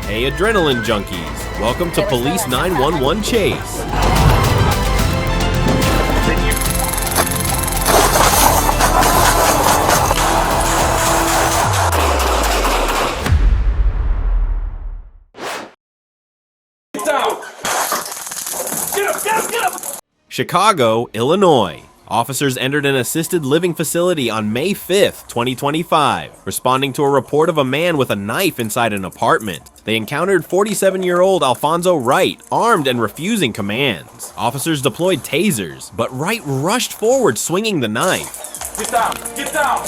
Hey, adrenaline junkies, welcome to Police 911 Chase. Chicago, Illinois. Officers entered an assisted living facility on May 5th, 2025, responding to a report of a man with a knife inside an apartment. They encountered 47-year-old Alfonso Wright, armed and refusing commands. Officers deployed tasers, but Wright rushed forward swinging the knife. Get down! Get down!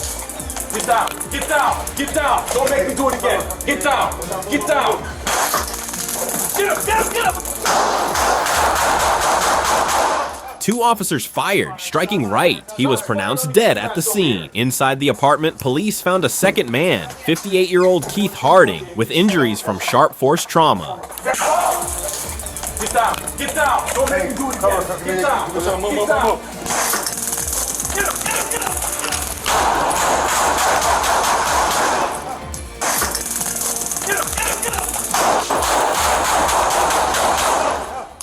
Get down! Get down! Get down! Don't make me do it again! Get down! Get down! Get up! Get up! Get up! Two officers fired, striking Wright. He was pronounced dead at the scene. Inside the apartment, police found a second man, 58-year-old Keith Harding, with injuries from sharp force trauma. Get down! Get down! Don't make me do it again! Get down! Get down! Get up! Get up! Get up!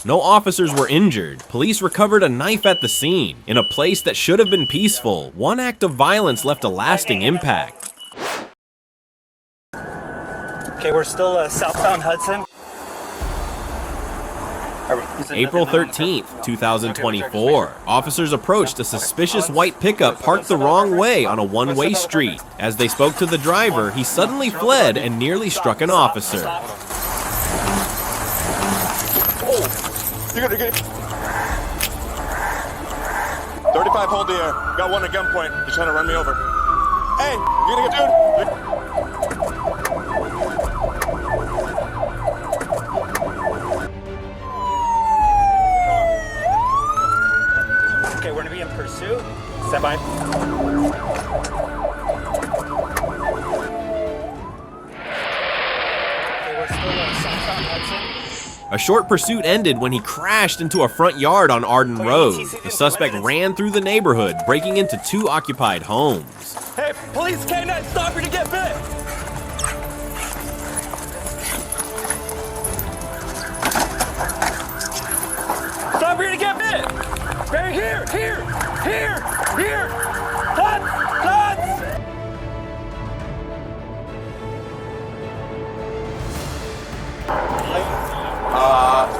No officers were injured. Police recovered a knife at the scene. In a place that should have been peaceful, one act of violence left a lasting impact. Okay, we're still southbound Hudson. April 13th, 2024. Officers approached a suspicious white pickup parked the wrong way on a one-way street. As they spoke to the driver, he suddenly fled and nearly struck an officer. You're gonna get 35, hold the air. Got one at gunpoint. He's trying to run me over. Hey, you're gonna get dude. Okay, we're gonna be in pursuit. Stand by. Okay, we're still southbound Hudson. A short pursuit ended when he crashed into a front yard on Arden Road. The suspect ran through the neighborhood, breaking into two occupied homes. Hey, police canine, stop her to get bit! Stop her to get bit! Right here! Here! Here! Here! Guns! Guns!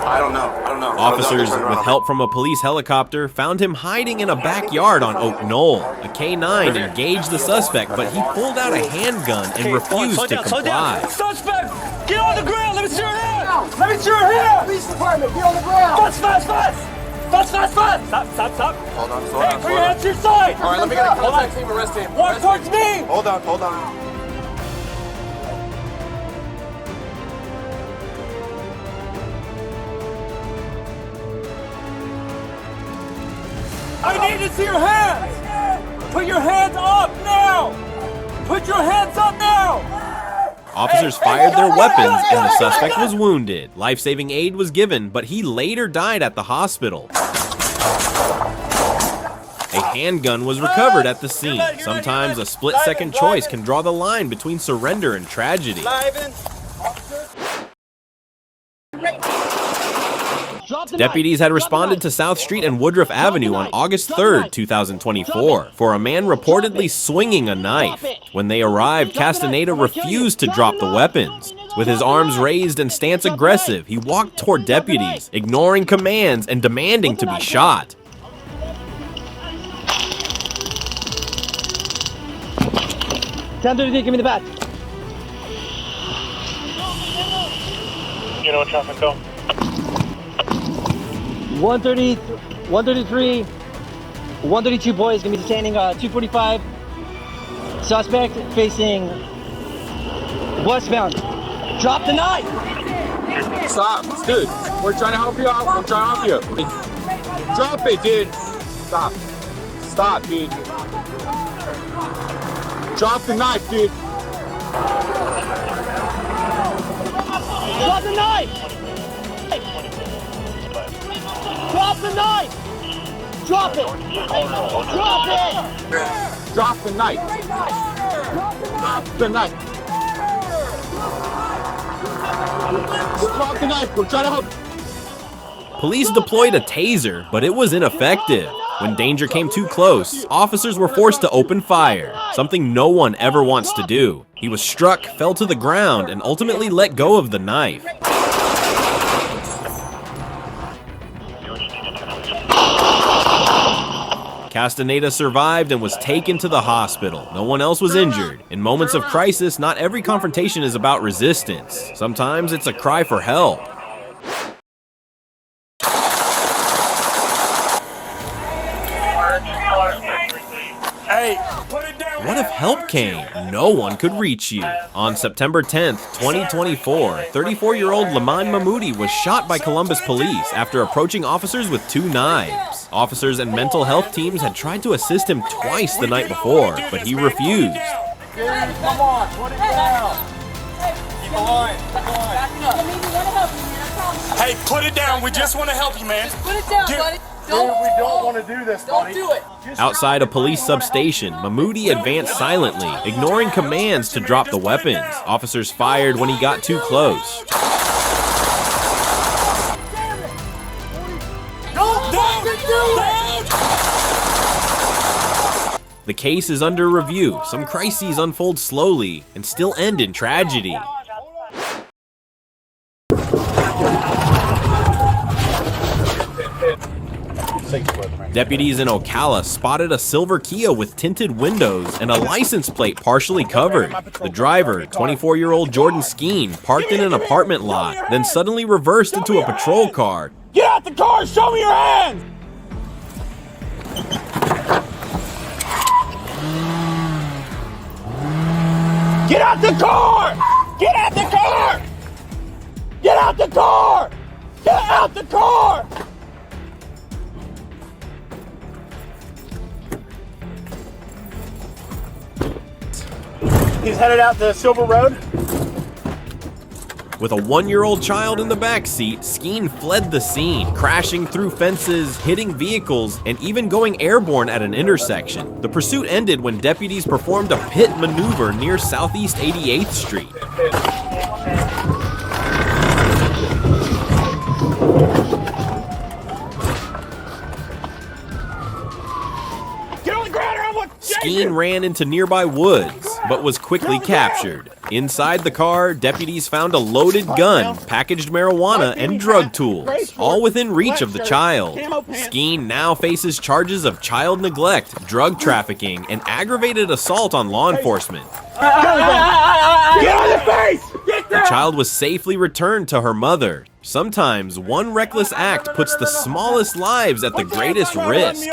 I don't know. Officers, with help from a police helicopter, found him hiding in a backyard on Oak Knoll. A K-9 engaged the suspect, but he pulled out a handgun and refused to comply. Suspect! Get on the ground! Let me see your hand! Let me see your hand! Police department, get on the ground! Fast, fast, fast! Fast, fast, fast! Stop, stop, stop! Hold on, Hey, put your hands to your side! All right, let me get a contact team, arrest him. Walk towards me! Hold on. I need to see your hands! Put your hands up now! Put your hands up now! Officers fired their weapons and the suspect was wounded. Life-saving aid was given, but he later died at the hospital. A handgun was recovered at the scene. Sometimes a split-second choice can draw the line between surrender and tragedy. Deputies had responded to South Street and Woodruff Avenue on August 3rd, 2024, for a man reportedly swinging a knife. When they arrived, Castaneda refused to drop the weapons. With his arms raised and stance aggressive, he walked toward deputies, ignoring commands and demanding to be shot. 1033, give me the bat. You know what traffic go? 133, 132 boys gonna be detaining 245. Suspect facing westbound. Drop the knife! Stop, dude. We're trying to help you out. I'm trying to help you. Drop it, dude. Stop. Stop, dude. Drop the knife, dude. Drop the knife! Drop the knife! Drop it! Drop it! Drop the knife. Drop the knife. Drop the knife. We're trying to help. Police deployed a taser, but it was ineffective. When danger came too close, officers were forced to open fire, something no one ever wants to do. He was struck, fell to the ground, and ultimately let go of the knife. Castaneda survived and was taken to the hospital. No one else was injured. In moments of crisis, not every confrontation is about resistance. Sometimes it's a cry for help. Hey, put it down. What if help came? No one could reach you. On September 10th, 2024, 34-year-old Laman Mahmoudi was shot by Columbus police after approaching officers with 2 knives. Officers and mental health teams had tried to assist him twice the night before, but he refused. Come on, put it down. Keep going. Hey, put it down. We just want to help you, man. Put it down, buddy. Dude, we don't want to do this, buddy. Don't do it. Outside a police substation, Mahmoudi advanced silently, ignoring commands to drop the weapons. Officers fired when he got too close. The case is under review. Some crises unfold slowly and still end in tragedy. Deputies in Ocala spotted a silver Kia with tinted windows and a license plate partially covered. The driver, 24-year-old Jordan Skeen, parked in an apartment lot, then suddenly reversed into a patrol car. Get out the car. Show me your hands. Get out the car. Get out the car. Get out the car. Get out the car. He's headed out the Silver Road. With a 1-year-old child in the back seat, Skeen fled the scene, crashing through fences, hitting vehicles, and even going airborne at an intersection. The pursuit ended when deputies performed a pit maneuver near Southeast 88th Street. Skeen ran into nearby woods, but was quickly captured. Inside the car, deputies found a loaded gun, packaged marijuana, and drug tools, all within reach of the child. Skeen now faces charges of child neglect, drug trafficking, and aggravated assault on law enforcement. Get on the face! The child was safely returned to her mother. Sometimes one reckless act puts the smallest lives at the greatest risk.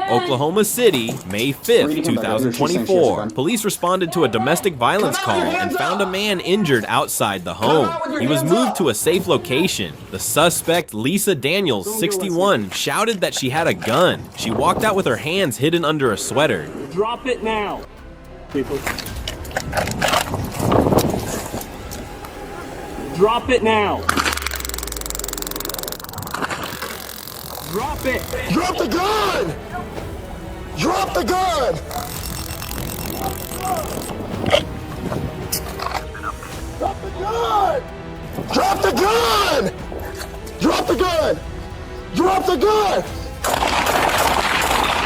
Oklahoma City, May 5th, 2024. Police responded to a domestic violence call and found a man injured outside the home. He was moved to a safe location. The suspect, Lisa Daniels, 61, shouted that she had a gun. She walked out with her hands hidden under a sweater. Drop it now. People. Drop it now. Drop it. Drop the gun! Drop the gun! Drop the gun! Drop the gun! Drop the gun! Drop the gun!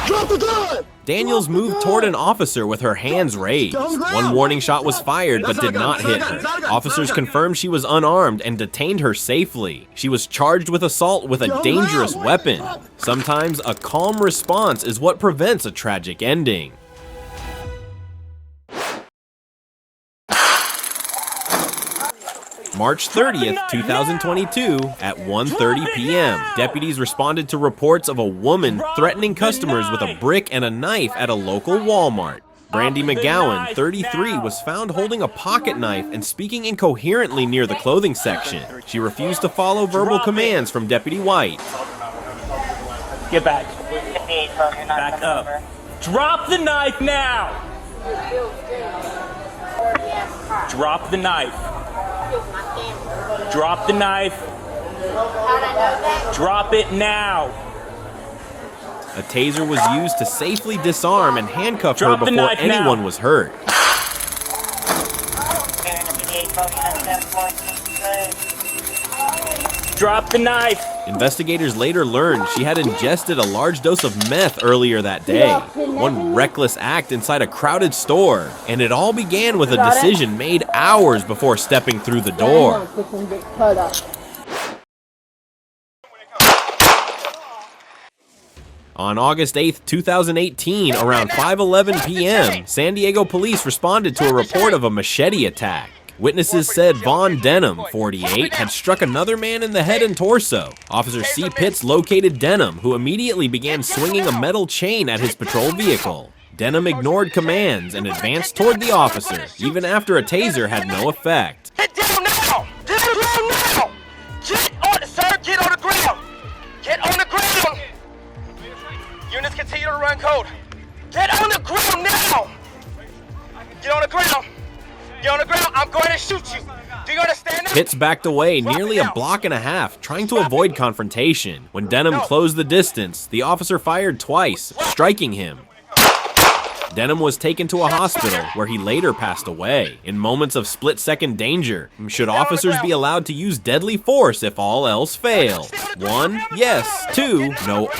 Drop the gun! Daniels moved toward an officer with her hands raised. One warning shot was fired but did not hit her. Officers confirmed she was unarmed and detained her safely. She was charged with assault with a dangerous weapon. Sometimes a calm response is what prevents a tragic ending. March 30th, 2022, at 1:30 p.m., deputies responded to reports of a woman threatening customers with a brick and a knife at a local Walmart. Brandy McGowan, 33, was found holding a pocket knife and speaking incoherently near the clothing section. She refused to follow verbal commands from Deputy White. Get back. Back up. Drop the knife now. Drop the knife. Drop the knife. Drop it now. A taser was used to safely disarm and handcuff her Drop the before knife now. anyone was hurt. Drop the knife. Investigators later learned she had ingested a large dose of meth earlier that day. One reckless act inside a crowded store. And it all began with a decision made hours before stepping through the door. On August 8, 2018, around 5:11 p.m., San Diego police responded to a report of a machete attack. Witnesses said Vaughn Denham, 48, had struck another man in the head and torso. Officer C. Pitts located Denham, who immediately began swinging a metal chain at his patrol vehicle. Denham ignored commands and advanced toward the officer, even after a taser had no effect. Get down now! Get down now! Get on, sir, get on the ground! Get on the ground! Units continue to run code. Get on the ground now! Get on the ground! Get on the ground, I'm going to shoot you! Do you understand that? Pitts backed away nearly a block and a half, trying to avoid confrontation. When Denham closed the distance, the officer fired twice, striking him. Denham was taken to a hospital, where he later passed away. In moments of split-second danger, should officers be allowed to use deadly force if all else fails? 1, yes. 2, no.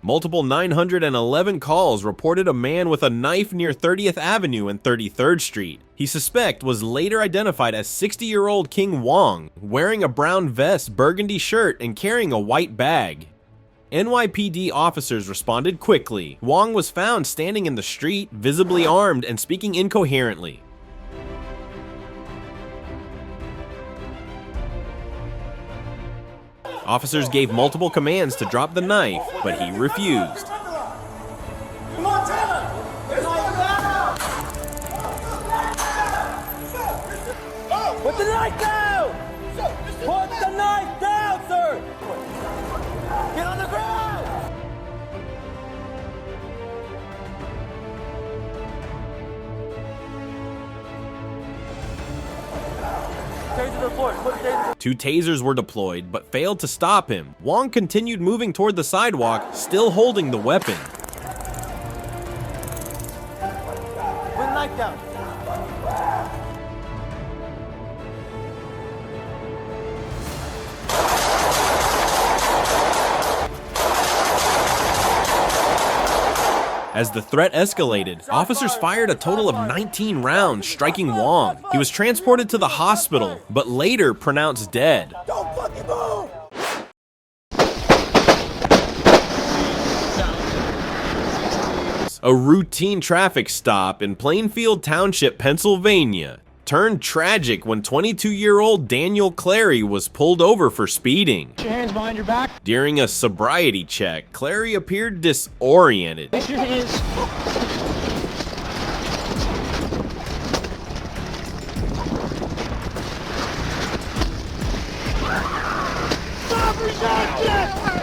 Multiple 911 calls reported a man with a knife near 30th Avenue and 33rd Street. His suspect was later identified as 60-year-old King Wong, wearing a brown vest, burgundy shirt, and carrying a white bag. NYPD officers responded quickly. Wong was found standing in the street, visibly armed and speaking incoherently. Officers gave multiple commands to drop the knife, but he refused. Put the knife down! Put the knife down, sir! Get on the ground! Taser report. Put the taser. 2 tasers were deployed, but failed to stop him. Wong continued moving toward the sidewalk, still holding the weapon. Put the knife down. As the threat escalated, officers fired a total of 19 rounds, striking Wong. He was transported to the hospital, but later pronounced dead. Don't fucking move! A routine traffic stop in Plainfield Township, Pennsylvania, turned tragic when 22-year-old Daniel Clary was pulled over for speeding. Put your hands behind your back. During a sobriety check, Clary appeared disoriented. Place your hands.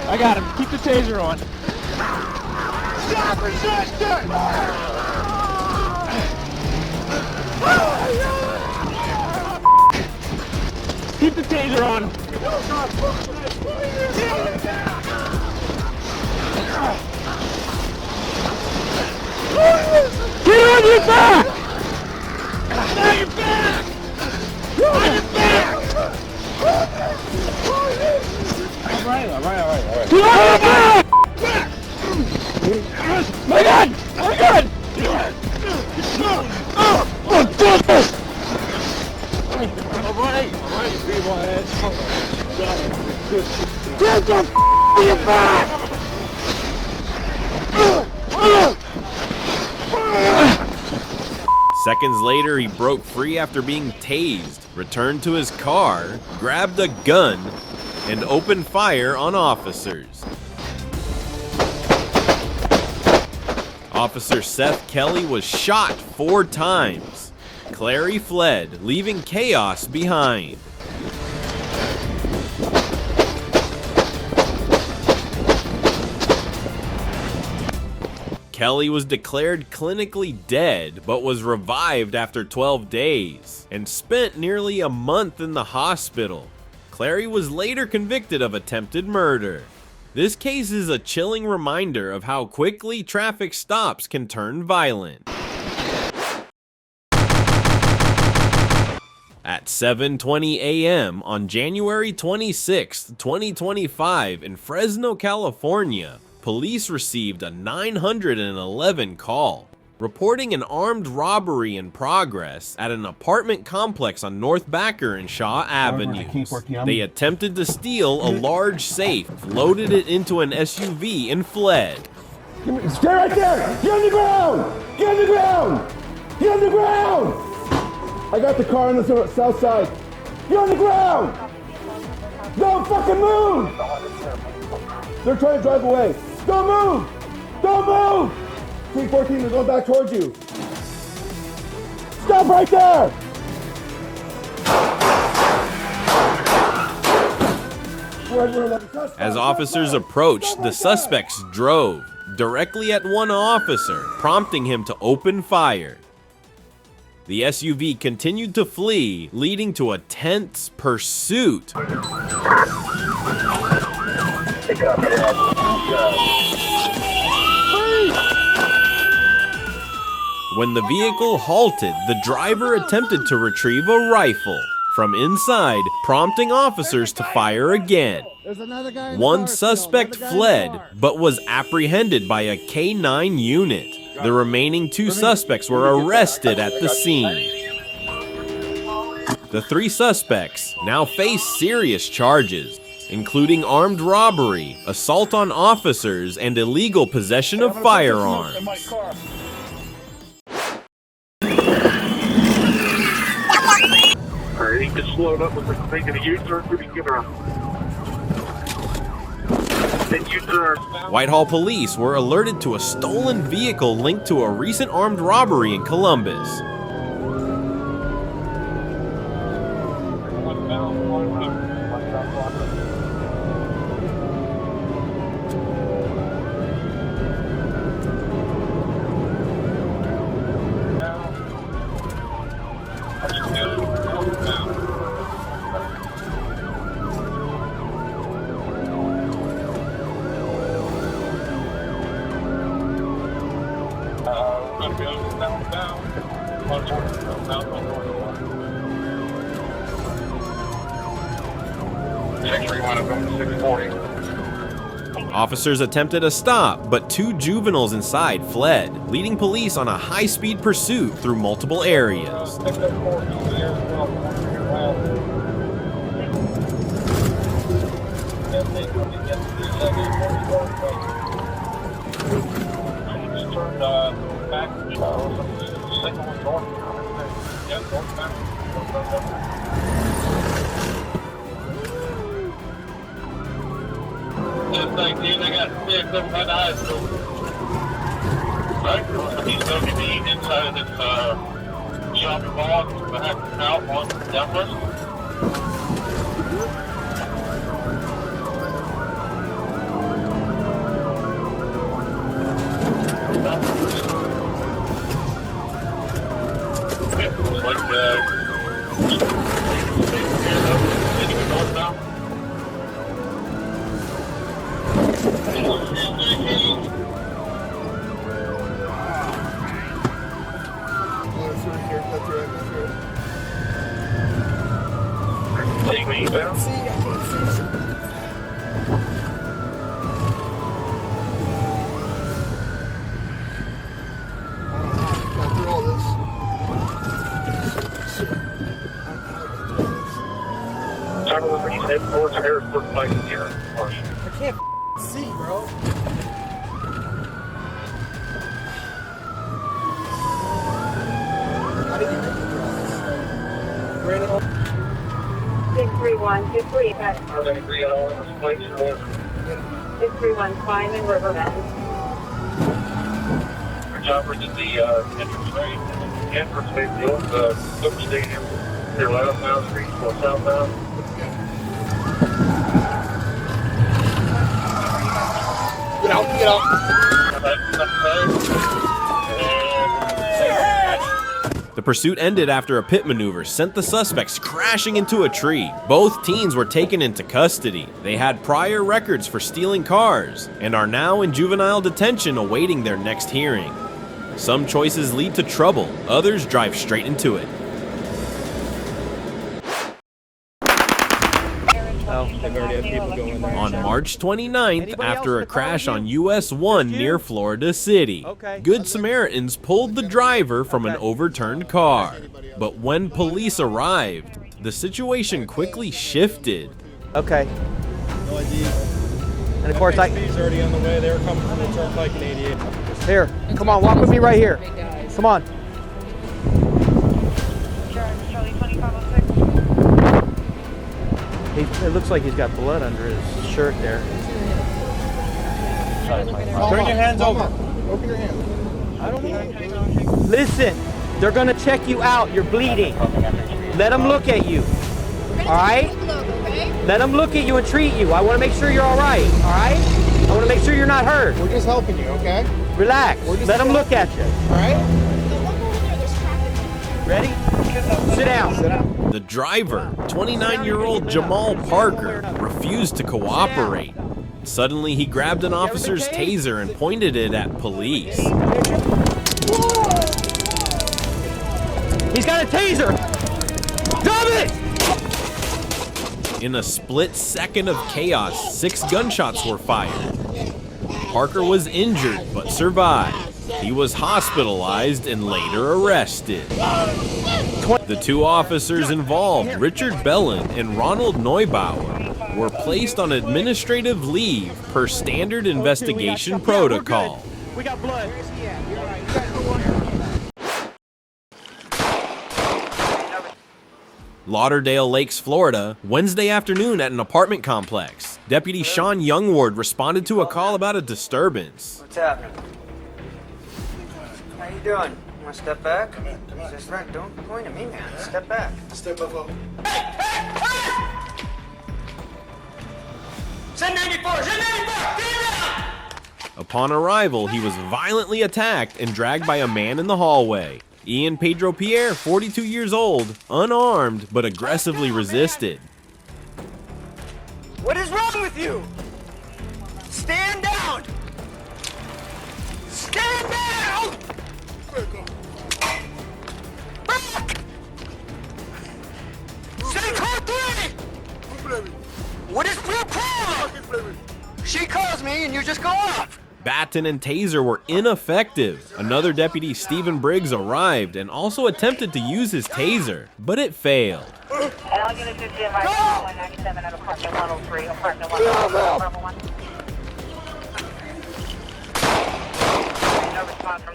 I got him. Keep the taser on. Stop resisting! Keep the taser on. Get on your back! On your back! On your back! All right. Get on your back! My God! My God! Oh, goodness! All right, people, get the f*** in your back! Seconds later, he broke free after being tased, returned to his car, grabbed a gun, and opened fire on officers. Officer Seth Kelly was shot 4 times. Clary fled, leaving chaos behind. Kelly was declared clinically dead, but was revived after 12 days, and spent nearly a month in the hospital. Clary was later convicted of attempted murder. This case is a chilling reminder of how quickly traffic stops can turn violent. At 7:20 a.m. on January 26, 2025 in Fresno, California, police received a 911 call, reporting an armed robbery in progress at an apartment complex on North Backer and Shaw Avenues. They attempted to steal a large safe, loaded it into an SUV, and fled. Stay right there! Get on the ground! Get on the ground! Get on the ground! I got the car on the south side. Get on the ground! Don't fucking move! They're trying to drive away. Don't move! Don't move! Team 14, they're going back towards you. Stop right there! As officers approached, the suspects drove directly at one officer, prompting him to open fire. The SUV continued to flee, leading to a tense pursuit. When the vehicle halted, the driver attempted to retrieve a rifle from inside, prompting officers to fire again. One suspect fled, but was apprehended by a K-9 unit. The remaining two suspects were arrested at the scene. The three suspects now face serious charges, including armed robbery, assault on officers, and illegal possession of firearms. He just slowed up with making a U-turn, we can give her a U-turn. Whitehall police were alerted to a stolen vehicle linked to a recent armed robbery in Columbus. Officers attempted a stop, but two juveniles inside fled, leading police on a high-speed pursuit through multiple areas. They got six of them had eyes. Right? He's going to be inside of this shopping mall, back out on Douglas. Take me down. Head towards Harrisburg Pike here. I can't see, bro. How did you make the drive? Ran it all. 63123. Are they agree on all in this place or 6315 in Riverbend. Chopper did the entrance way deal with the Cook Stadium. Here, southbound street or southbound. Get out, get out. The pursuit ended after a pit maneuver sent the suspects crashing into a tree. Both teens were taken into custody. They had prior records for stealing cars and are now in juvenile detention awaiting their next hearing. Some choices lead to trouble, others drive straight into it. On March 29th, after a crash on US 1 near Florida City, Good Samaritans pulled the driver from an overturned car. But when police arrived, the situation quickly shifted. Okay. No ID. And of course, He's already on the way. They were coming from the turnpike in 88. Here, come on, walk with me right here. Come on. It looks like he's got blood under his shirt there. Turn your hands over. Open your hands. I don't know. Listen, they're gonna check you out. You're bleeding. Let them look at you. All right? Let them look at you and treat you. I want to make sure you're all right. All right? I want to make sure you're not hurt. We're just helping you, okay? Relax. Let them look at you. All right? Ready? Sit down. Sit down. The driver, 29-year-old Jamal Parker, refused to cooperate. Suddenly, he grabbed an officer's taser and pointed it at police. He's got a taser! Drop it! In a split second of chaos, 6 gunshots were fired. Parker was injured but survived. He was hospitalized and later arrested. The 2 officers involved, Richard Bellin and Ronald Neubauer, were placed on administrative leave per standard investigation protocol. We got blood. Lauderdale Lakes, Florida, Wednesday afternoon at an apartment complex. Deputy Sean Youngward responded to a call about a disturbance. What's happening? How you doing? You want to step back? That's right. Don't point at me, man. Step back. Step up. Send 94! Send 94! Get him out! Upon arrival, he was violently attacked and dragged by a man in the hallway. Ian Pedro Pierre, 42 years old, unarmed, but aggressively resisted. What is wrong with you? Stand down! Stand down! Back! Say code 3! What is your call? She calls me and you just go off. Baton and taser were ineffective. Another deputy, Stephen Briggs, arrived and also attempted to use his taser, but it failed.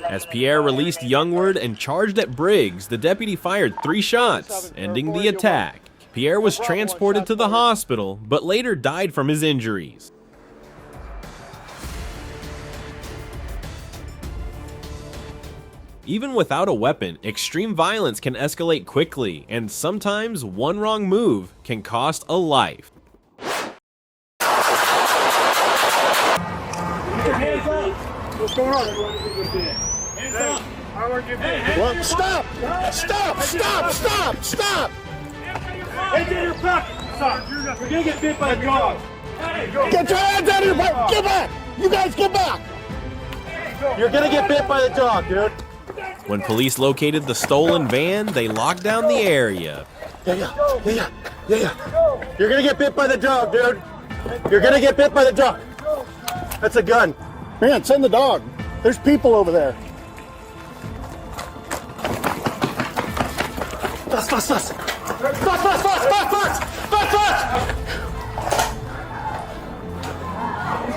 As Pierre released Youngward and charged at Briggs, the deputy fired 3 shots, ending the attack. Pierre was transported to the hospital, but later died from his injuries. Even without a weapon, extreme violence can escalate quickly, and sometimes one wrong move can cost a life. What's going on? Hands up. What? Stop! Stop! Stop! Stop! Stop! Hands in your pocket! Stop! You're gonna get bit by a dog! Get your hands out of your pocket! Get back! You guys get back! You're gonna get bit by the dog, dude. When police located the stolen van, they locked down the area. Yeah. You're gonna get bit by the dog, dude. You're gonna get bit by the dog. That's a gun. Man, send the dog. There's people over there. Fast.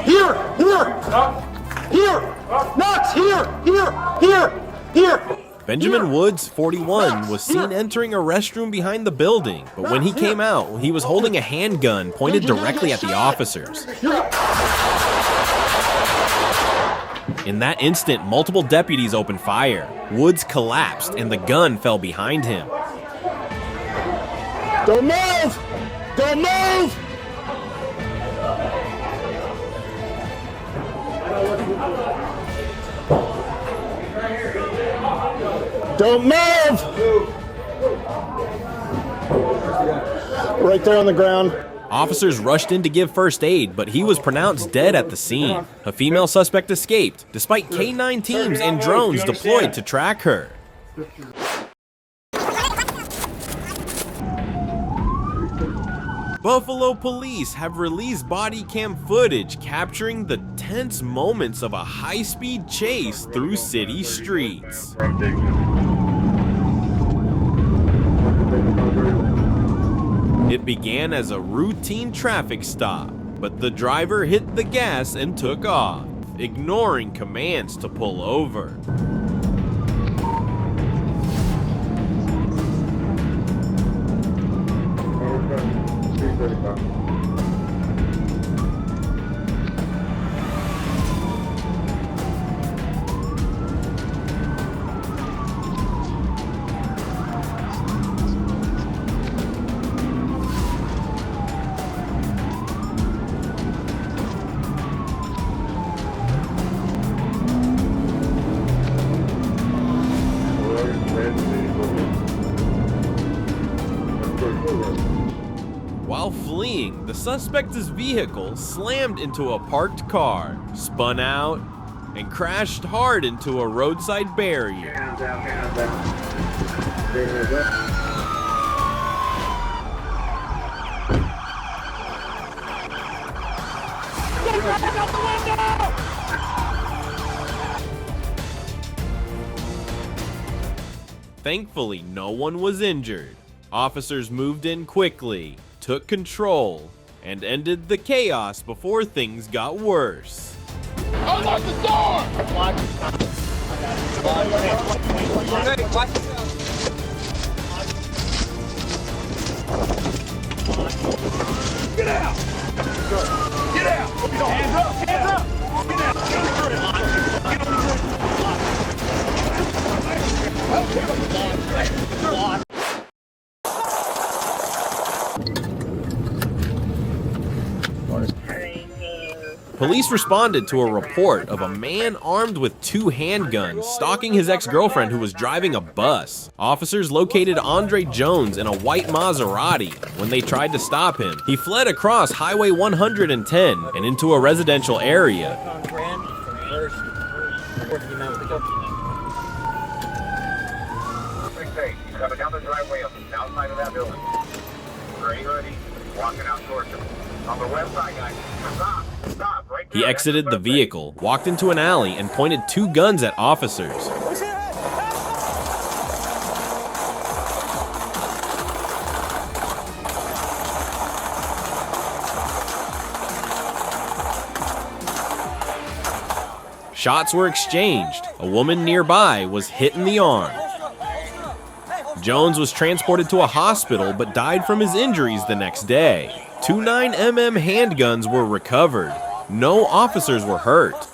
Here. Knox, here. Benjamin Woods, 41, was seen entering a restroom behind the building, but when he came out, he was holding a handgun pointed directly at the officers. In that instant, multiple deputies opened fire. Woods collapsed and the gun fell behind him. Don't move! Don't move! Right there on the ground. Officers rushed in to give first aid, but he was pronounced dead at the scene. A female suspect escaped, despite K-9 teams and drones deployed to track her. Buffalo police have released body cam footage capturing the tense moments of a high-speed chase through city streets. It began as a routine traffic stop, but the driver hit the gas and took off, ignoring commands to pull over. While fleeing, the suspect's vehicle slammed into a parked car, spun out, and crashed hard into a roadside barrier. Hands down. Hands up. Thankfully, no one was injured. Officers moved in quickly, took control, and ended the chaos before things got worse. Unlock the door! Get out! Get out! Hands up! Hands up! Get out! Get on the grill! Get on the grill! Police responded to a report of a man armed with 2 handguns stalking his ex-girlfriend who was driving a bus. Officers located Andre Jones in a white Maserati. When they tried to stop him, he fled across Highway 110 and into a residential area. He's coming down the driveway on the outside of that building. Gray hoodie, walking out towards him. On the west side, guys. Stop! Stop! Right there. He exited the vehicle, walked into an alley, and pointed 2 guns at officers. Shots were exchanged. A woman nearby was hit in the arm. Jones was transported to a hospital but died from his injuries the next day. 2 9mm handguns were recovered. No officers were hurt.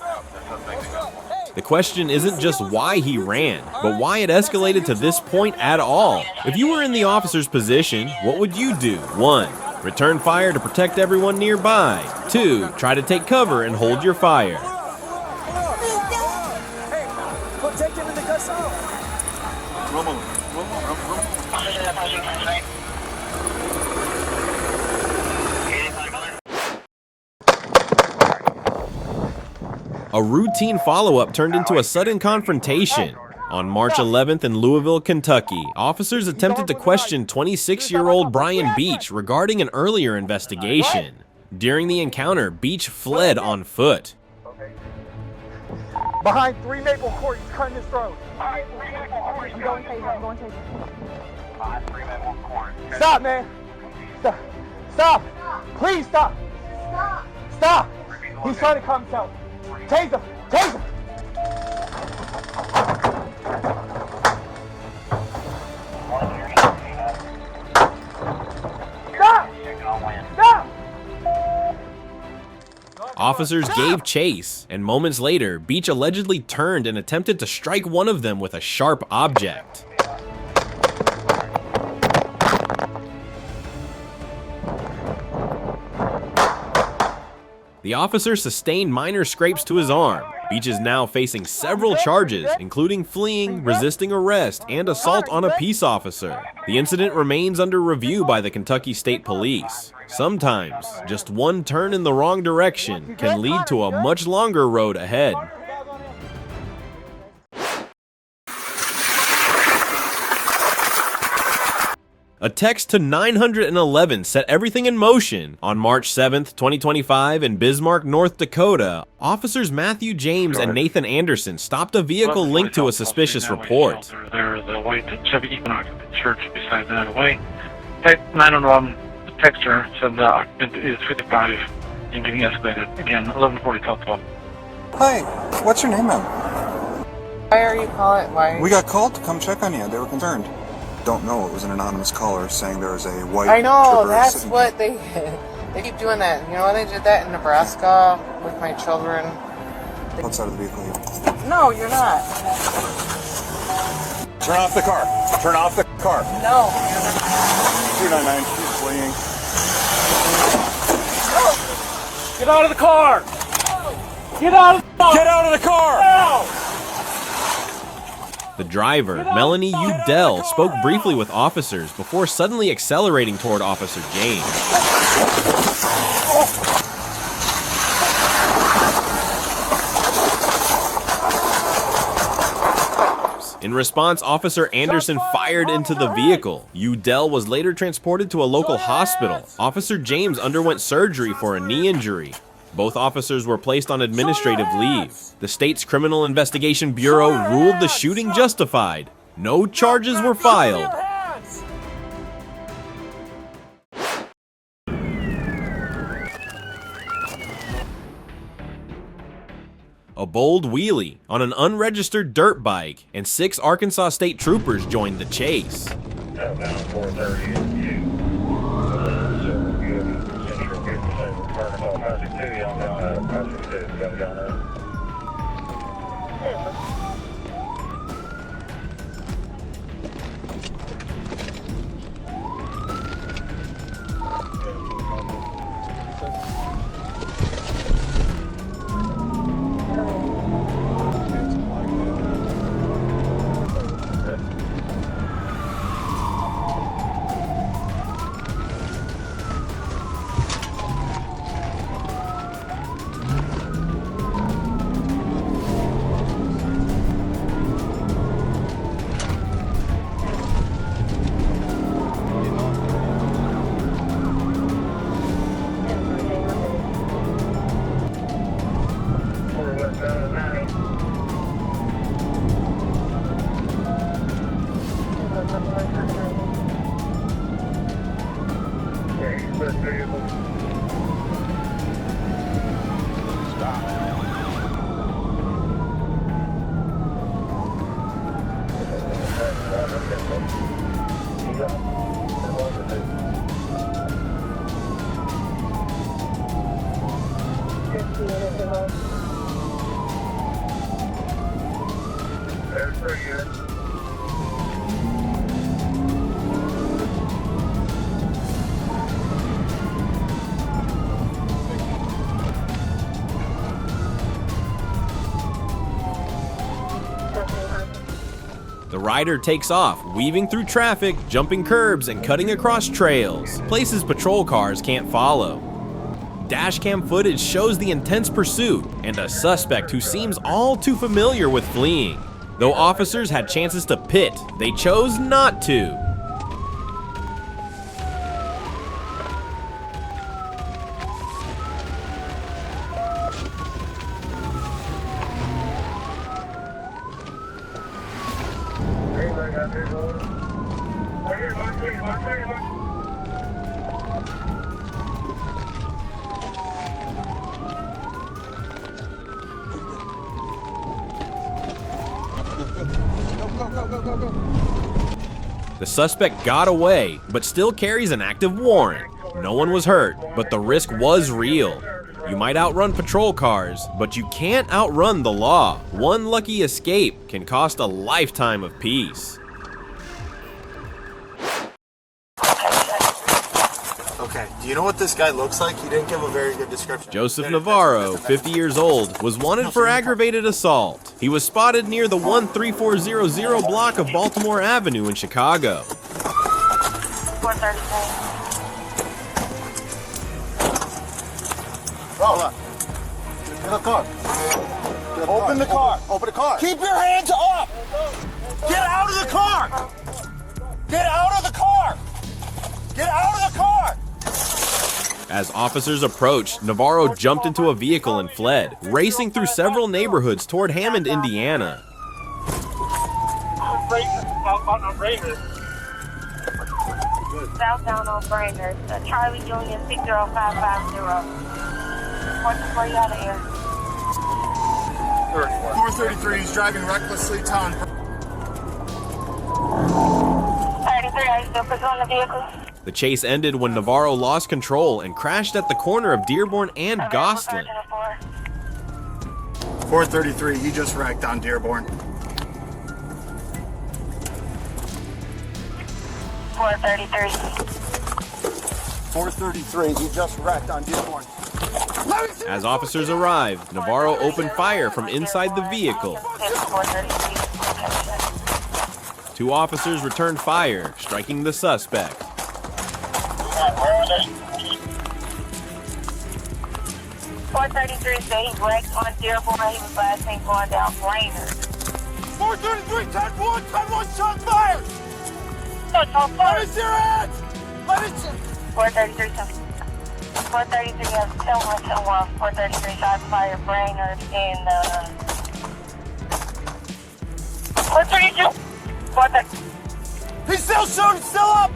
The question isn't just why he ran, but why it escalated to this point at all. If you were in the officer's position, what would you do? 1. Return fire to protect everyone nearby. 2. Try to take cover and hold your fire. A routine follow-up turned into a sudden confrontation. On March 11th in Louisville, Kentucky, officers attempted to question 26-year-old Brian Beach regarding an earlier investigation. During the encounter, Beach fled on foot. Behind 3 Maple Court, he's cutting his throat. I'm going taser. I'm going taser. Stop, man. Stop. Stop. Please stop. Stop. Stop. He's trying to calm himself. Taser. Taser. Stop. Stop. Officers gave chase, and moments later, Beach allegedly turned and attempted to strike one of them with a sharp object. The officer sustained minor scrapes to his arm. Beach is now facing several charges, including fleeing, resisting arrest, and assault on a peace officer. The incident remains under review by the Kentucky State Police. Sometimes, just one turn in the wrong direction can lead to a much longer road ahead. A text to 911 set everything in motion. On March 7th, 2025, in Bismarck, North Dakota, officers Matthew James and Nathan Anderson stopped a vehicle linked to a suspicious report. There's the white Chevy Equinox church beside that way. 911 texter said the occupant is 55 and getting escalated. Again, 1140 call 12. Hi, what's your name, ma'am? Why are you calling? Why? We got called to come check on you. They were concerned. Don't know, it was an anonymous caller saying there was a white I know, trooper that's sitting what they keep doing that. You know why they did that in Nebraska with my children? outside of the vehicle. No, you're not. Turn off the car. Turn off the car. No. 299, she's fleeing. Get out of the car! Get out of the car! Get out of the car! Now! The driver, Melanie Udell, spoke briefly with officers before suddenly accelerating toward Officer James. In response, Officer Anderson fired into the vehicle. Udell was later transported to a local hospital. Officer James underwent surgery for a knee injury. Both officers were placed on administrative leave. The state's Criminal Investigation Bureau ruled the shooting justified. No charges were filed. A bold wheelie on an unregistered dirt bike, and 6 Arkansas State troopers joined the chase. The rider takes off, weaving through traffic, jumping curbs, and cutting across trails, places patrol cars can't follow. Dashcam footage shows the intense pursuit and a suspect who seems all too familiar with fleeing. Though officers had chances to pit, they chose not to. The suspect got away, but still carries an active warrant. No one was hurt, but the risk was real. You might outrun patrol cars, but you can't outrun the law. One lucky escape can cost a lifetime of peace. Okay, do you know what this guy looks like? He didn't give a very good description. Joseph Navarro, 50 years old, was wanted for aggravated assault. He was spotted near the 13400 block of Baltimore Avenue in Chicago. 433. Oh, get a car. Open the car. Open the car. Keep your hands up! Get out of the car! Get out of the car! Get out of the car! As officers approached, Navarro jumped into a vehicle and fled, racing through several neighborhoods toward Hammond, Indiana. Southbound on Brainerd, Charlie Union 60550. What's the play out of air? 433, he's driving recklessly to 33, are you still pursuing the vehicle? The chase ended when Navarro lost control and crashed at the corner of Dearborn and Gosselin. 433, he just wrecked on Dearborn. 433. 433, he just wrecked on Dearborn. As officers arrived, Navarro opened fire from inside the vehicle. 2 officers returned fire, striking the suspect. 433 said he wrecked on Dearborn. He was last seen going down Brainerd. 433, 10-1, 10-1, shot fired! Let me see your hands! Let me see. 433, 433 has 10-1, 433 shots fired Brainerd in 432. 433. He's still shooting, still up!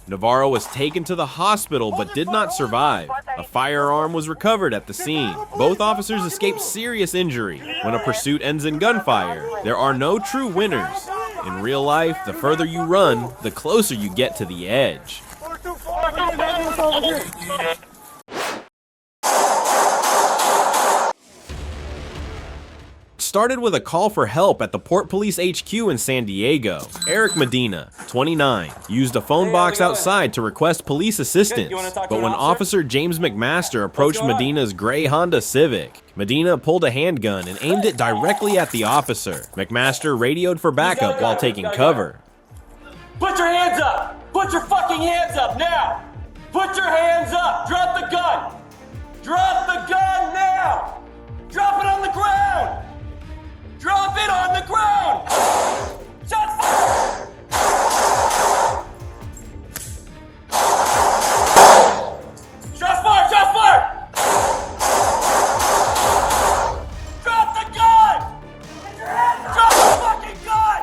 Navarro was taken to the hospital but did not survive. A firearm was recovered at the scene. Both officers escaped serious injury. When a pursuit ends in gunfire, there are no true winners. In real life, the further you run, the closer you get to the edge. Started with a call for help at the Port Police HQ in San Diego. Eric Medina, 29, used a phone box outside to request police assistance. But when Officer James McMaster approached Medina's gray Honda Civic, Medina pulled a handgun and aimed it directly at the officer. McMaster radioed for backup while taking cover. Put your hands up! Put your fucking hands up now! Put your hands up! Drop the gun! Drop the gun now! Drop it on the ground! Drop it on the ground! Shot fired! Shot fired! Shot fired! Drop the gun! Drop the fucking gun!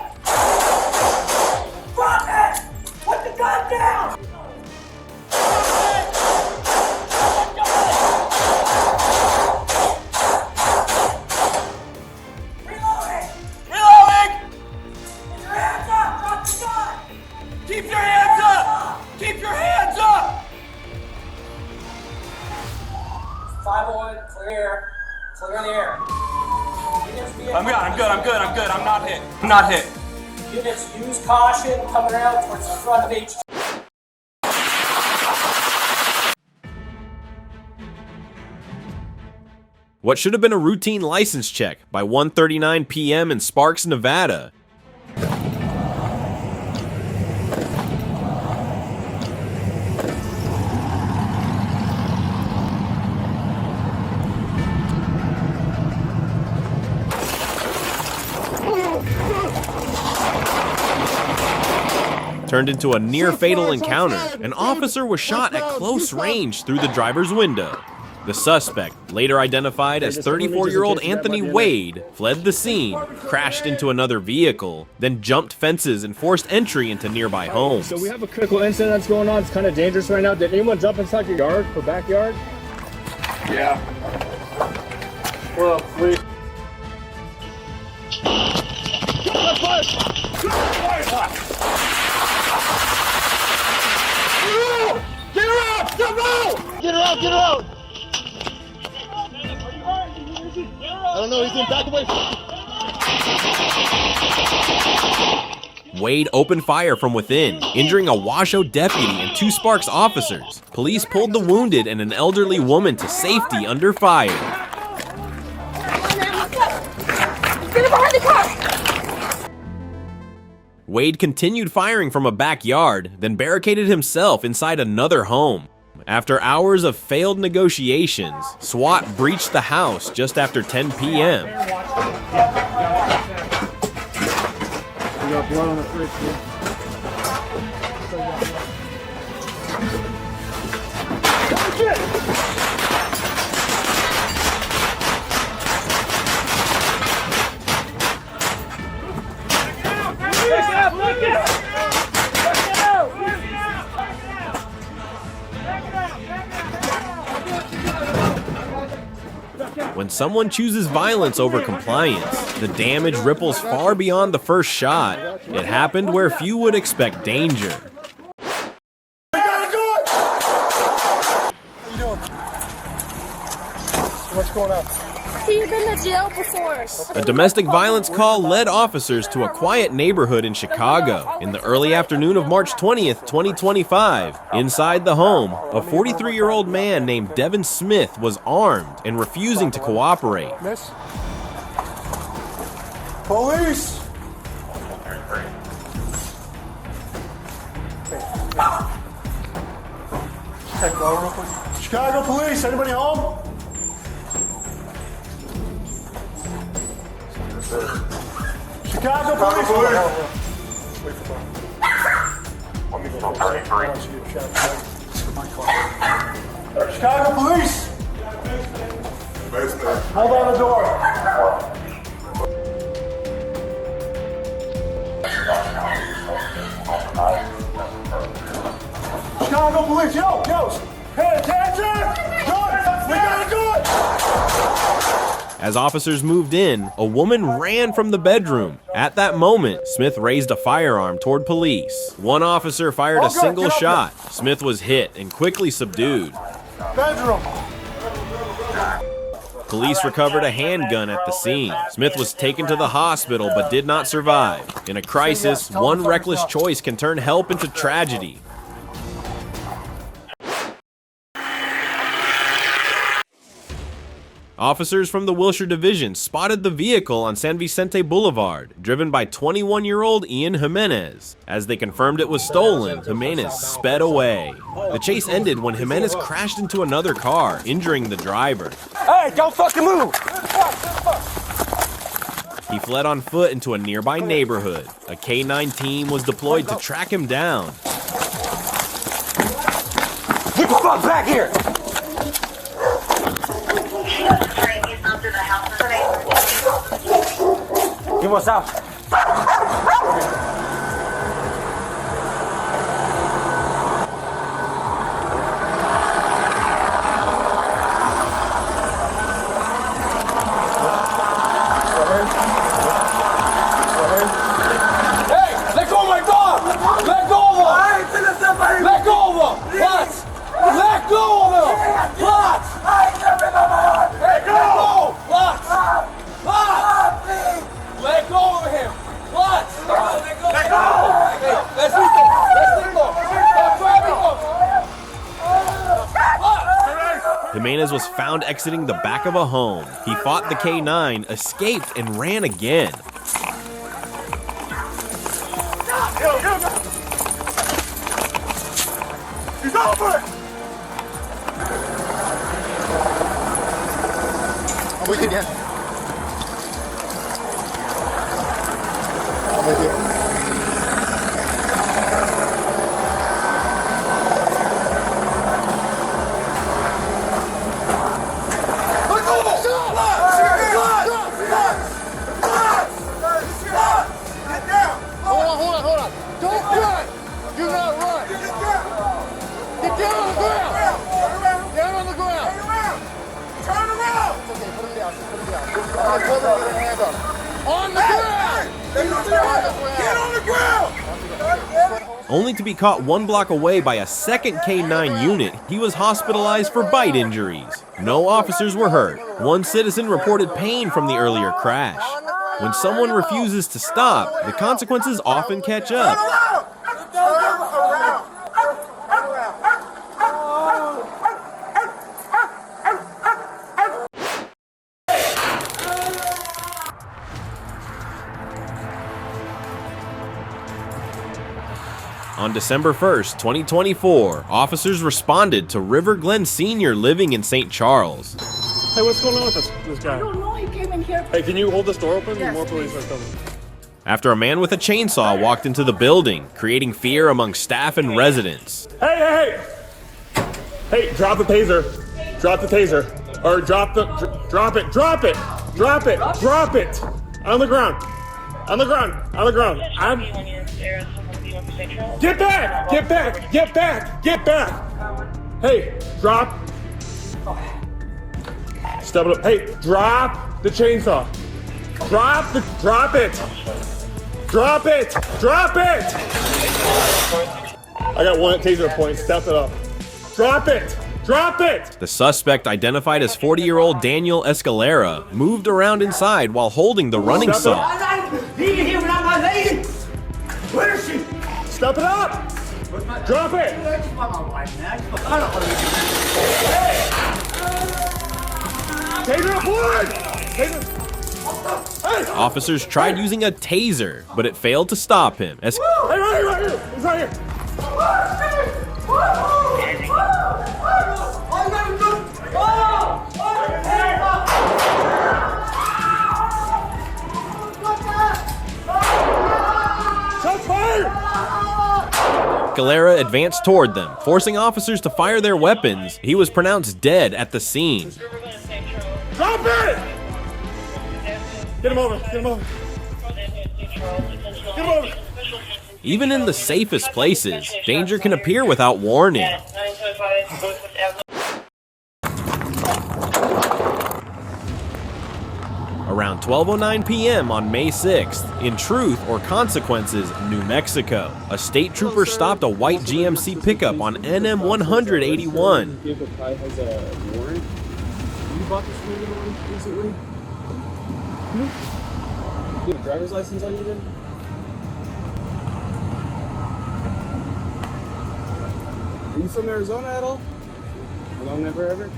Drop it! Put the gun down! Keep your hands up! Keep your hands up! 501, clear. Clear in the air. I'm good. I'm not hit. I'm not hit. Units, use caution coming around towards the front of each. What should have been a routine license check by 1:39 p.m. in Sparks, Nevada. Turned into a near-fatal encounter. An officer was shot at close range through the driver's window. The suspect, later identified as 34-year-old Anthony Wade, fled the scene, crashed into another vehicle, then jumped fences and forced entry into nearby homes. So we have a critical incident that's going on. It's kind of dangerous right now. Did anyone jump inside your yard or backyard? Yeah. Well, please. Get her out! Step out! Get her out! Get her out! I don't know. He's in back away. Wade opened fire from within, injuring a Washoe deputy and 2 Sparks officers. Police pulled the wounded and an elderly woman to safety under fire. Get behind the car! Wade continued firing from a backyard, then barricaded himself inside another home. After hours of failed negotiations, SWAT breached the house just after 10 p.m. We got blood on the fridge, dude. When someone chooses violence over compliance, the damage ripples far beyond the first shot. It happened where few would expect danger. What's going on? He's been to jail before. A domestic violence call led officers to a quiet neighborhood in Chicago in the early afternoon of March 20th, 2025. Inside the home, a 43-year-old man named Devin Smith was armed and refusing to cooperate. Miss? Police! Chicago police, anybody home? Chicago police! Wait for Chicago police! Hold on the door. Chicago police, yo, pay attention! Good, we gotta do it! As officers moved in, a woman ran from the bedroom. At that moment, Smith raised a firearm toward police. One officer fired a single shot. Smith was hit and quickly subdued. Bedroom! Police recovered a handgun at the scene. Smith was taken to the hospital but did not survive. In a crisis, one reckless choice can turn help into tragedy. Officers from the Wilshire Division spotted the vehicle on San Vicente Boulevard, driven by 21-year-old Ian Jimenez. As they confirmed it was stolen, Jimenez sped away. The chase ended when Jimenez crashed into another car, injuring the driver. Hey, don't fucking move! He fled on foot into a nearby neighborhood. A K-9 team was deployed to track him down. Get the fuck back here! You what's up? Hey, let go of my dog! Let go of him! Let go of him! What? Let go of him! What? Let go! What? Let go of him! What? Let go! Let's leave him! Let's leave him! Jimenez was found exiting the back of a home. He fought the K-9, escaped, and ran again. He's over! I'm with you, Dan. I'm with you. Hold on. Don't run! Do not run! Get down on the ground! Down on the ground! Turn around! It's okay, put him down. I'm gonna get a hand up. On the ground! Get on the ground! Only to be caught 1 block away by a second K-9 unit, he was hospitalized for bite injuries. No officers were hurt. One citizen reported pain from the earlier crash. When someone refuses to stop, the consequences often catch up. On December 1st, 2024, officers responded to River Glen Sr. living in St. Charles. Hey, what's going on with this guy? I don't know, he came in here. Hey, can you hold this door open? Yes, More police are coming. After a man with a chainsaw walked into the building, creating fear among staff and residents. Hey! Hey, drop the taser. Drop the taser. Or drop it. On the ground. Get back! Hey, drop. Step it up. Hey, drop the chainsaw. Drop it. I got one at taser point. Step it up. Drop it. The suspect, identified as 40-year-old Daniel Escalera, moved around inside while holding the running saw. He can hear without my lady. Where is she? Step it up. Drop it. Taser up one. Hey. Officers tried using a taser, but it failed to stop him. Hey, right here. He's right here. Escalera advanced toward them, forcing officers to fire their weapons. He was pronounced dead at the scene. Drop it! Get him over. Even in the safest places, danger can appear without warning. Around 12:09 p.m. on May 6th, in Truth or Consequences, New Mexico, a state trooper stopped a white GMC pickup on NM 181. Give the guy has a warrant. You bought this one recently? Do you have a driver's license on you then? Are you from Arizona at all? Long never ever?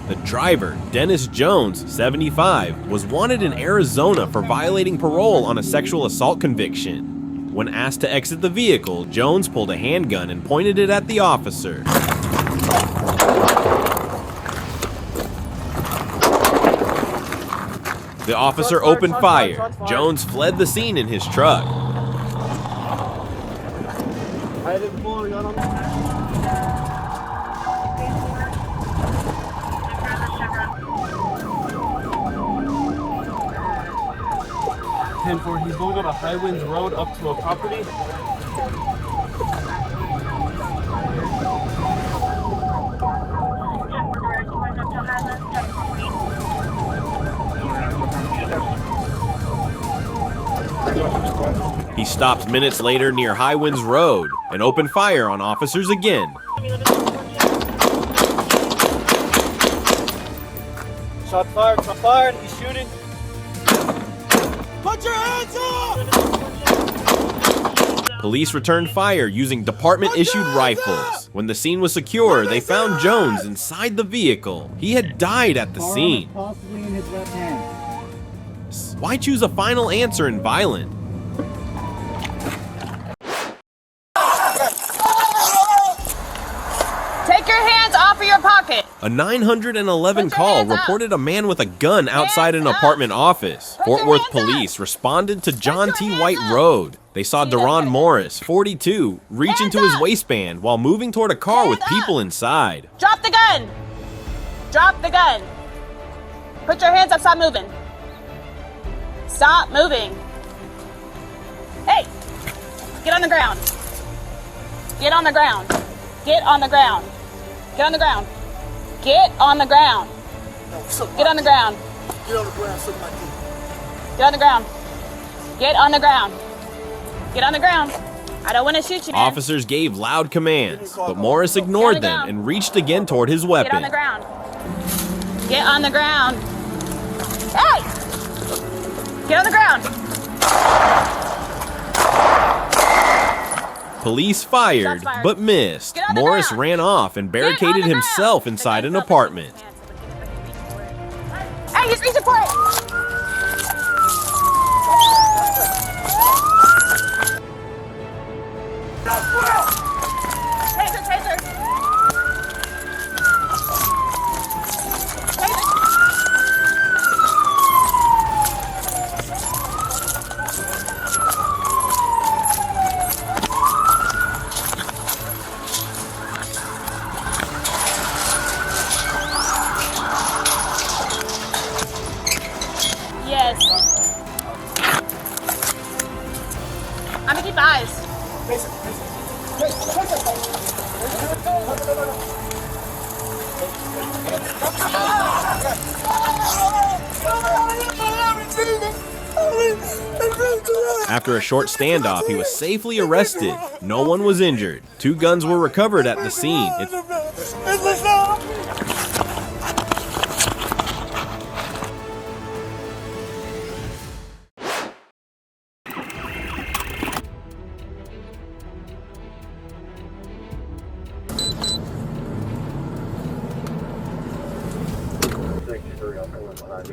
The driver, Dennis Jones, 75, was wanted in Arizona for violating parole on a sexual assault conviction. When asked to exit the vehicle, Jones pulled a handgun and pointed it at the officer. The officer opened fire. Jones fled the scene in his truck. I didn't pull a gun on me. 10-4, he's going on a High Winds Road up to a property. He stopped minutes later near High Winds Road and opened fire on officers again. Shot fired, he's shooting. Put your hands up! Police returned fire using department-issued rifles. When the scene was secure, they found Jones inside the vehicle. He had died at the scene. Possibly in his left hand. Why choose a final answer in violent? Take your hands off of your pocket. A 911 call reported a man with a gun outside an apartment office. Fort Worth police responded to John T. White Road. They saw Deron Morris, 42, reach into his waistband while moving toward a car with people inside. Drop the gun. Drop the gun. Put your hands up, stop moving. Stop moving. Hey, get on the ground. Get on the ground. Get on the ground. Get on the ground. Get on the ground. Get on the ground. Get on the ground, suck my dick. Get on the ground. Get on the ground. Get on the ground. I don't want to shoot you, man. Officers gave loud commands, but Morris ignored them and reached again toward his weapon. Get on the ground. Get on the ground. Hey! Get on the ground. Police fired, but missed. Morris ran off and barricaded himself inside an apartment. Hey, he's reaching for it. Taser, taser. Yes. I'm gonna keep eyes. After a short standoff, he was safely arrested. No one was injured. 2 guns were recovered at the scene.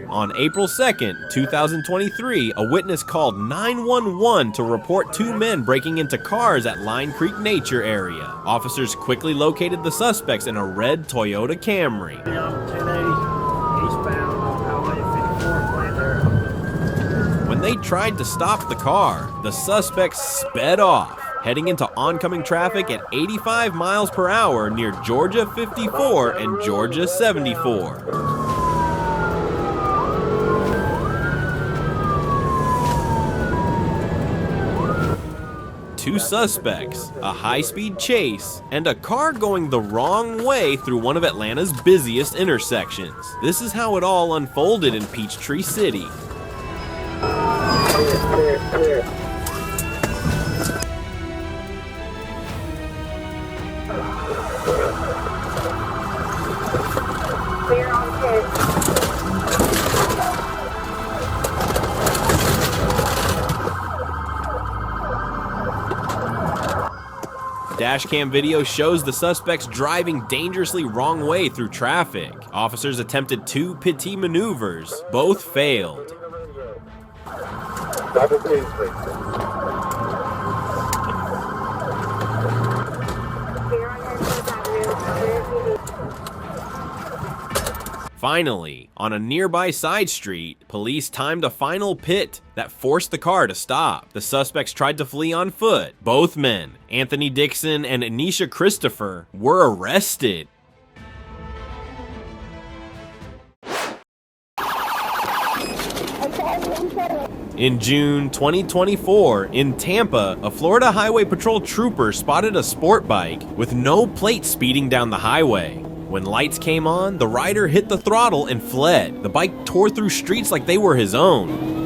On April 2nd, 2023, a witness called 911 to report 2 men breaking into cars at Line Creek Nature area. Officers quickly located the suspects in a red Toyota Camry. When they tried to stop the car, the suspects sped off, heading into oncoming traffic at 85 miles per hour near Georgia 54 and Georgia 74. Two suspects, a high-speed chase, and a car going the wrong way through one of Atlanta's busiest intersections. This is how it all unfolded in Peachtree City. Clear on pit. Dashcam video shows the suspects driving dangerously wrong way through traffic. Officers attempted 2 pit maneuvers. Both failed. Double clean, please. Finally, on a nearby side street, police timed a final pit that forced the car to stop. The suspects tried to flee on foot. Both men, Anthony Dixon and Anisha Christopher, were arrested. In June 2024, in Tampa, a Florida Highway Patrol trooper spotted a sport bike with no plate speeding down the highway. When lights came on, the rider hit the throttle and fled. The bike tore through streets like they were his own.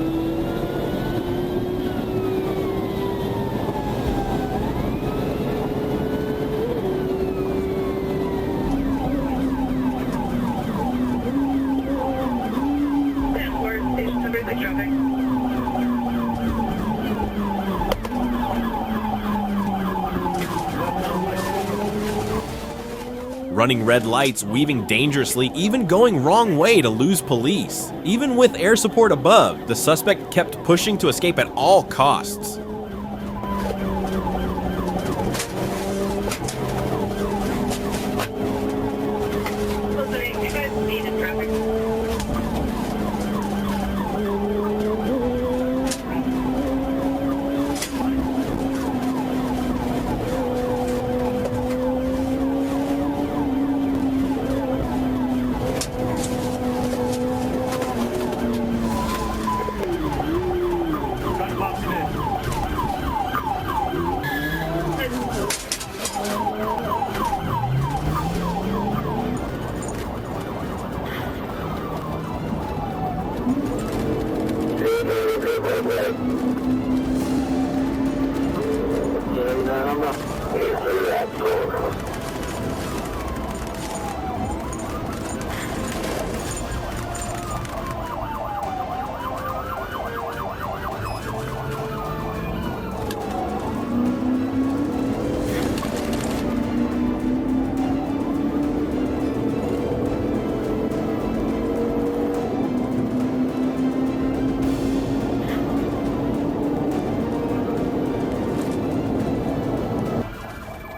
Running red lights, weaving dangerously, even going wrong way to lose police. Even with air support above, the suspect kept pushing to escape at all costs.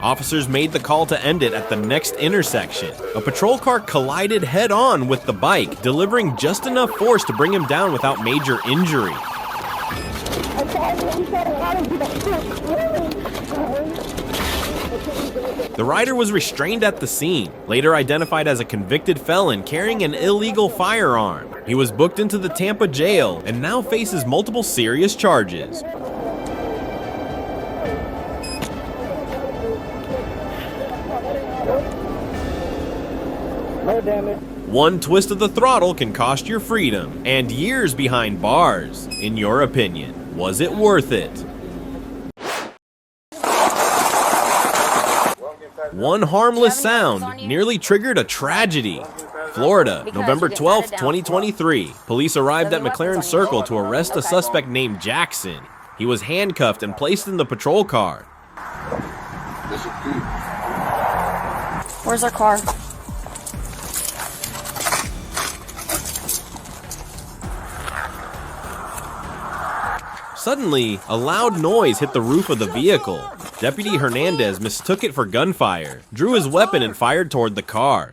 Officers made the call to end it at the next intersection. A patrol car collided head-on with the bike, delivering just enough force to bring him down without major injury. The rider was restrained at the scene, later identified as a convicted felon carrying an illegal firearm. He was booked into the Tampa jail and now faces multiple serious charges. No damage. One twist of the throttle can cost your freedom and years behind bars. In your opinion, was it worth it? One harmless sound nearly triggered a tragedy. Florida, November 12, 2023. Police arrived at McLaren Circle to arrest a suspect named Jackson. He was handcuffed and placed in the patrol car. Where's our car? Suddenly, a loud noise hit the roof of the vehicle. Deputy Hernandez mistook it for gunfire, drew his weapon and fired toward the car.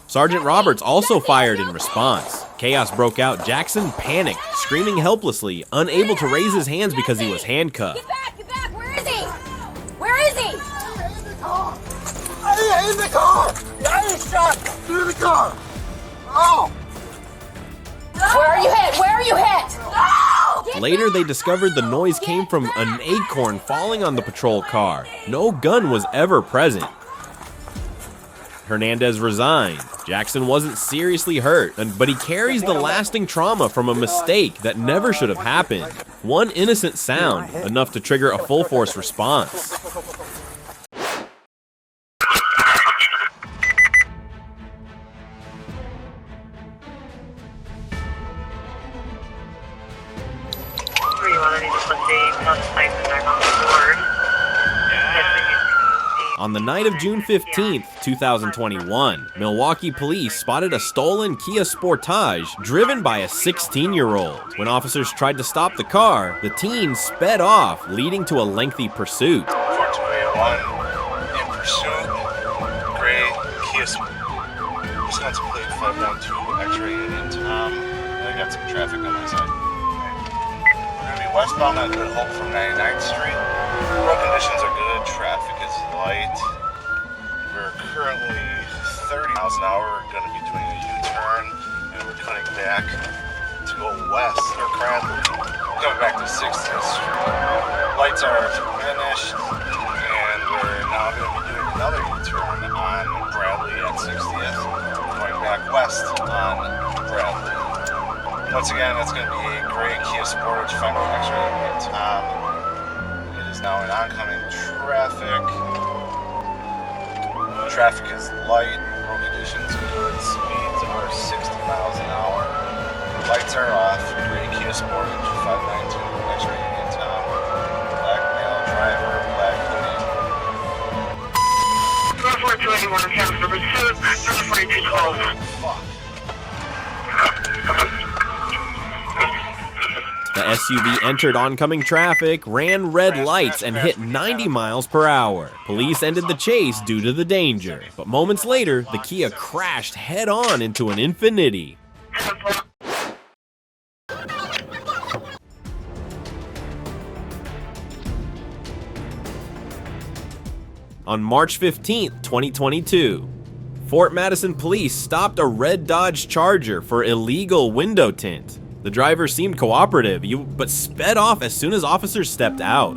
Sergeant Roberts also fired in response. Chaos broke out. Jackson panicked, screaming helplessly, unable to raise his hands because he was handcuffed. Get back! Where is he? Where is he? In the car! I ain't shot! Through the car! Oh! Where are you hit? Where are you hit? No! Later, they discovered the noise came from an acorn falling on the patrol car. No gun was ever present. Hernandez resigned. Jackson wasn't seriously hurt, but he carries the lasting trauma from a mistake that never should have happened. One innocent sound, enough to trigger a full-force response. On the night of June 15th, 2021, Milwaukee police spotted a stolen Kia Sportage driven by a 16-year-old. When officers tried to stop the car, the teen sped off, leading to a lengthy pursuit. 421 in pursuit, gray Kia Sportage. License plate 592, X-ray in Tom. I got some traffic on my side. We're going to be westbound on Good Hope from 99th Street. Road conditions are good, traffic is light. We're currently 30 miles an hour. We're going to be doing a U-turn, and we're cutting back to go west, or Cranley. We're coming back to 60th Street. Lights are finished, and we're now going to be doing another U-turn on Bradley at 60th, going back west on Bradley. Once again, it's going to be a gray Kia Sportage, 5 X-ray in Tom. It is now in oncoming traffic. Traffic is light, road conditions good, speeds are 60 miles an hour. Lights are off, gray Kia Sportage, 592, X-ray in Tom. Black male driver, black hoodie. 421 comes for pursuit, 4212. Fuck. The SUV entered oncoming traffic, ran red lights, and hit 90 miles per hour. Police ended the chase due to the danger, but moments later, the Kia crashed head-on into an Infiniti. On March 15, 2022, Fort Madison police stopped a red Dodge Charger for illegal window tint. The driver seemed cooperative, but sped off as soon as officers stepped out.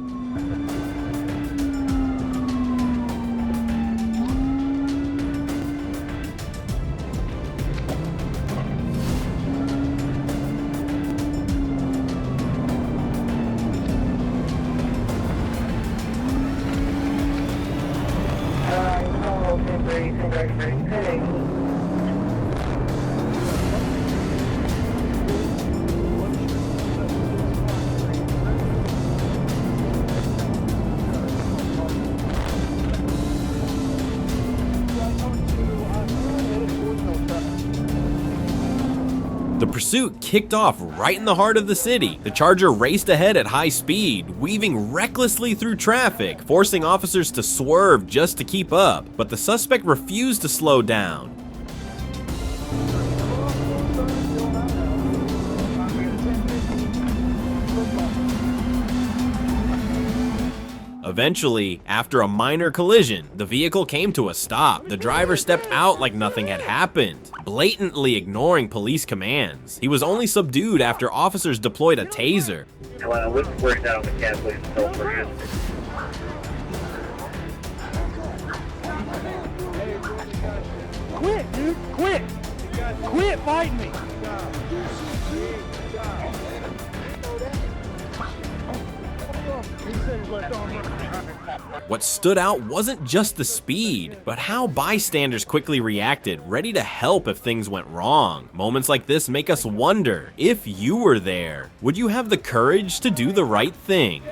The pursuit kicked off right in the heart of the city. The Charger raced ahead at high speed, weaving recklessly through traffic, forcing officers to swerve just to keep up. But the suspect refused to slow down. Eventually, after a minor collision, the vehicle came to a stop. The driver stepped out like nothing had happened, blatantly ignoring police commands. He was only subdued after officers deployed a taser. Quit, dude, quit! Quit fighting me! What stood out wasn't just the speed, but how bystanders quickly reacted, ready to help if things went wrong. Moments like this make us wonder, if you were there, would you have the courage to do the right thing?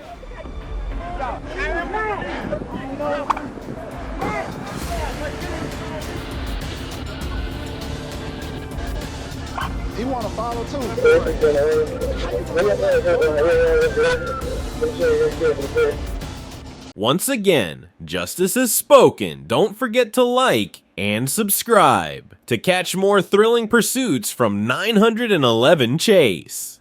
He want to follow too. Once again, justice is spoken. Don't forget to like and subscribe to catch more thrilling pursuits from 911 Chase.